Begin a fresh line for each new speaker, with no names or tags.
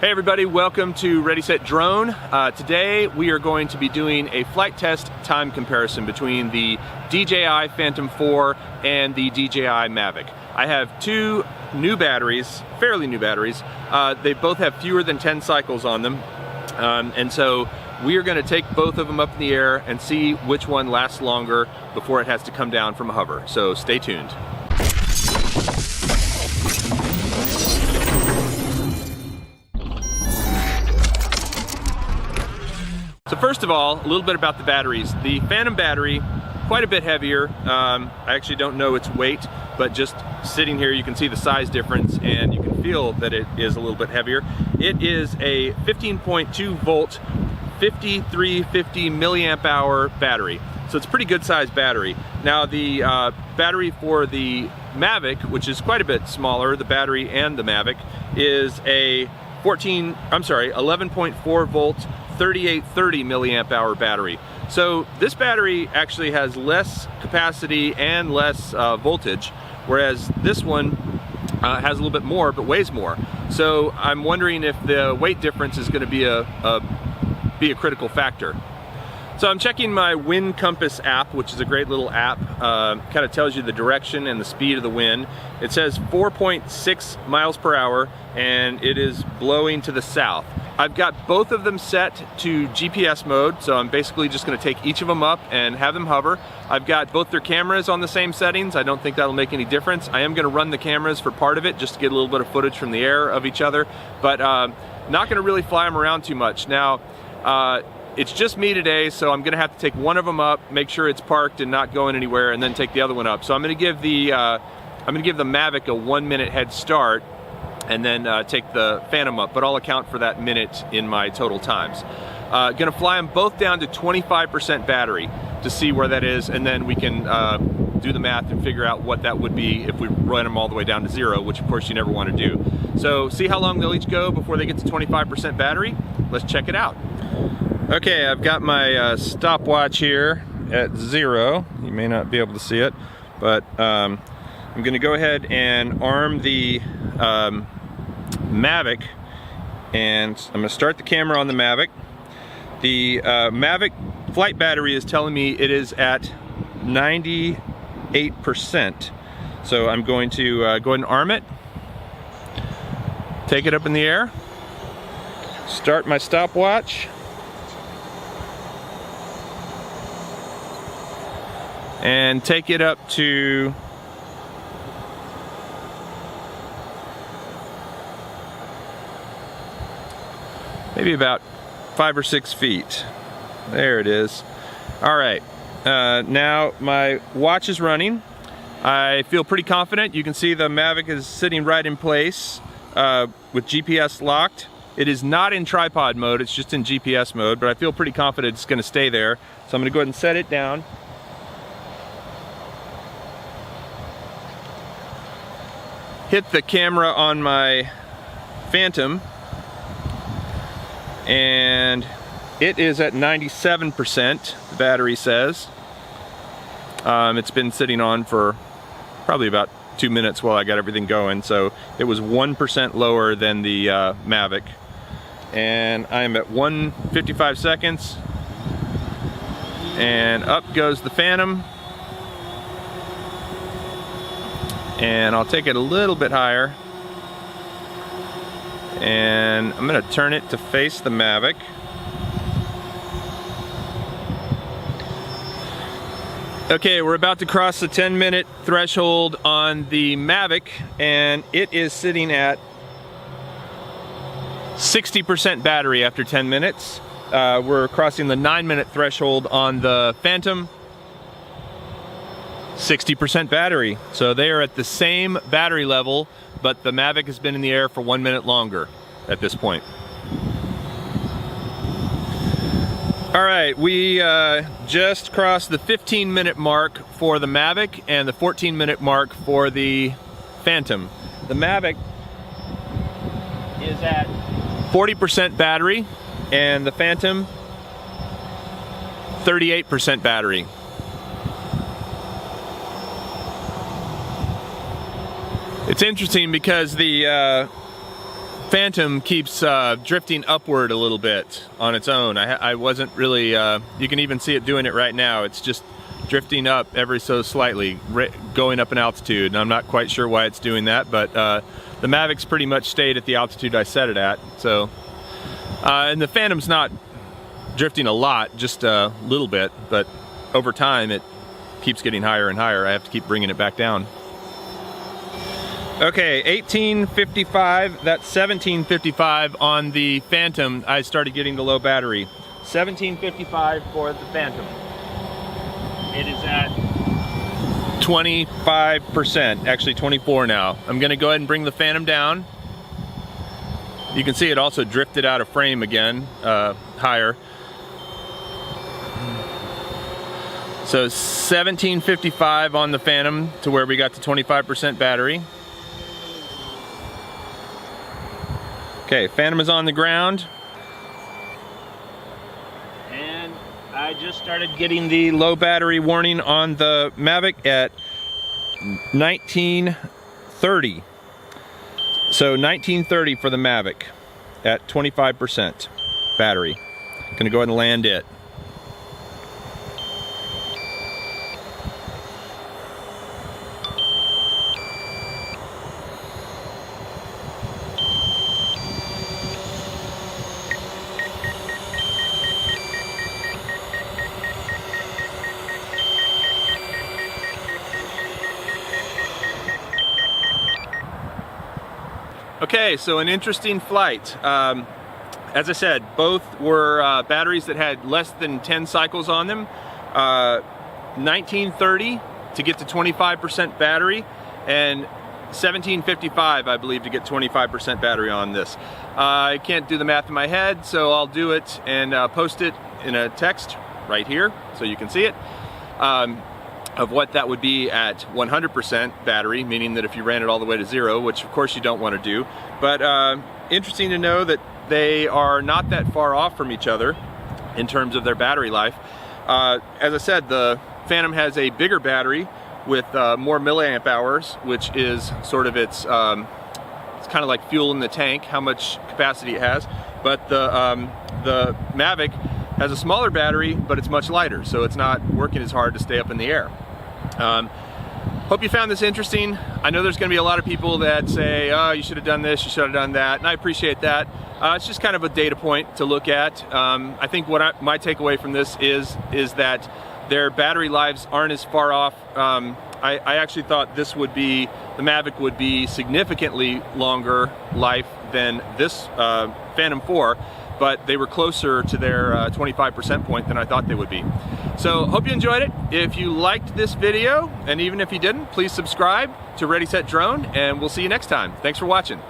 Hey everybody, welcome to Ready Set Drone. Today we are going to be doing a flight test time comparison between the DJI Phantom 4 and the DJI Mavic. I have two new batteries, fairly new batteries. They both have fewer than 10 cycles on them. And so we are going to take both of them up in the air and see which one lasts longer before it has to come down from a hover. So stay tuned. So first of all, a little bit about the batteries. The Phantom battery, quite a bit heavier. I actually don't know its weight, but just sitting here you can see the size difference and you can feel that it is a little bit heavier. It is a 15.2 volt, 5350 milliamp hour battery. So it's a pretty good sized battery. Now the battery for the Mavic, which is quite a bit smaller, the battery and the Mavic, is a 11.4 volt, 3830 milliamp hour battery. So this battery actually has less capacity and less voltage, whereas this one has a little bit more but weighs more. So I'm wondering if the weight difference is going to be a critical factor. So I'm checking my wind compass app, which is a great little app. Kind of tells you the direction and the speed of the wind. It says 4.6 miles per hour and it is blowing to the south. I've got both of them set to GPS mode, so I'm basically just going to take each of them up and have them hover. I've got both their cameras on the same settings. I don't think that'll make any difference. I am going to run the cameras for part of it just to get a little bit of footage from the air of each other, but not going to really fly them around too much. Now, it's just me today, so I'm going to have to take one of them up, make sure it's parked and not going anywhere, and then take the other one up. So I'm going to give the Mavic a 1 minute head start, and then take the Phantom up, but I'll account for that minute in my total times. Gonna fly them both down to 25% battery to see where that is, and then we can do the math and figure out what that would be if we run them all the way down to 0, which of course you never want to do. So see how long they'll each go before they get to 25% battery? Let's check it out. Okay, I've got my stopwatch here at 0. You may not be able to see it, but I'm gonna go ahead and arm the Mavic, and I'm going to start the camera on the Mavic. The Mavic flight battery is telling me it is at 98%. So I'm going to go ahead and arm it, take it up in the air, start my stopwatch, and take it up to maybe about 5 or 6 feet. There it is. All right, now my watch is running. I feel pretty confident. You can see the Mavic is sitting right in place with GPS locked. It is not in tripod mode, it's just in GPS mode, but I feel pretty confident it's gonna stay there. So I'm gonna go ahead and set it down. Hit the camera on my Phantom, and it is at 97%, the battery says. It's been sitting on for probably about 2 minutes while I got everything going, so it was 1% lower than the Mavic. And I am at 1:55 seconds, and up goes the Phantom. And I'll take it a little bit higher, and I'm going to turn it to face the Mavic. Okay, we're about to cross the 10-minute threshold on the Mavic, and it is sitting at 60% battery after 10 minutes. We're crossing the 9-minute threshold on the Phantom. 60% battery. So they are at the same battery level, but the Mavic has been in the air for 1 minute longer at this point. All right, we just crossed the 15-minute mark for the Mavic and the 14-minute mark for the Phantom. The Mavic is at 40% battery and the Phantom 38% battery. It's interesting because the Phantom keeps drifting upward a little bit on its own. I wasn't really, you can even see it doing it right now. It's just drifting up ever so slightly, going up in altitude, and I'm not quite sure why it's doing that, but the Mavic's pretty much stayed at the altitude I set it at. So, and the Phantom's not drifting a lot, just a little bit, but over time it keeps getting higher and higher. I have to keep bringing it back down. Okay, 1855, that's 1755 on the Phantom. I started getting the low battery. 1755 for the Phantom. It is at 25%, actually 24 now. I'm gonna go ahead and bring the Phantom down. You can see it also drifted out of frame again, higher. So 1755 on the Phantom to where we got to 25% battery. Okay, Phantom is on the ground. And I just started getting the low battery warning on the Mavic at 1930. So 1930 for the Mavic at 25% battery. Gonna go ahead and land it. Okay, so an interesting flight. As I said, both were batteries that had less than 10 cycles on them. 1930 to get to 25% battery, and 1755, I believe, to get 25% battery on this. I can't do the math in my head, so I'll do it and post it in a text right here so you can see it. Of what that would be at 100% battery, meaning that if you ran it all the way to 0, which of course you don't want to do, but interesting to know that they are not that far off from each other in terms of their battery life. As I said, the Phantom has a bigger battery with more milliamp hours, which is sort of it's kind of like fuel in the tank, how much capacity it has, but the Mavic has a smaller battery, but it's much lighter, so it's not working as hard to stay up in the air. Hope you found this interesting. I know there's going to be a lot of people that say, oh, you should have done this, you should have done that, and I appreciate that. It's just kind of a data point to look at. I think what my takeaway from this is that their battery lives aren't as far off. I actually thought this would be, the Mavic would be significantly longer life than this Phantom 4, but they were closer to their 25% point than I thought they would be. So hope you enjoyed it. If you liked this video, and even if you didn't, please subscribe to Ready Set Drone, and we'll see you next time. Thanks for watching.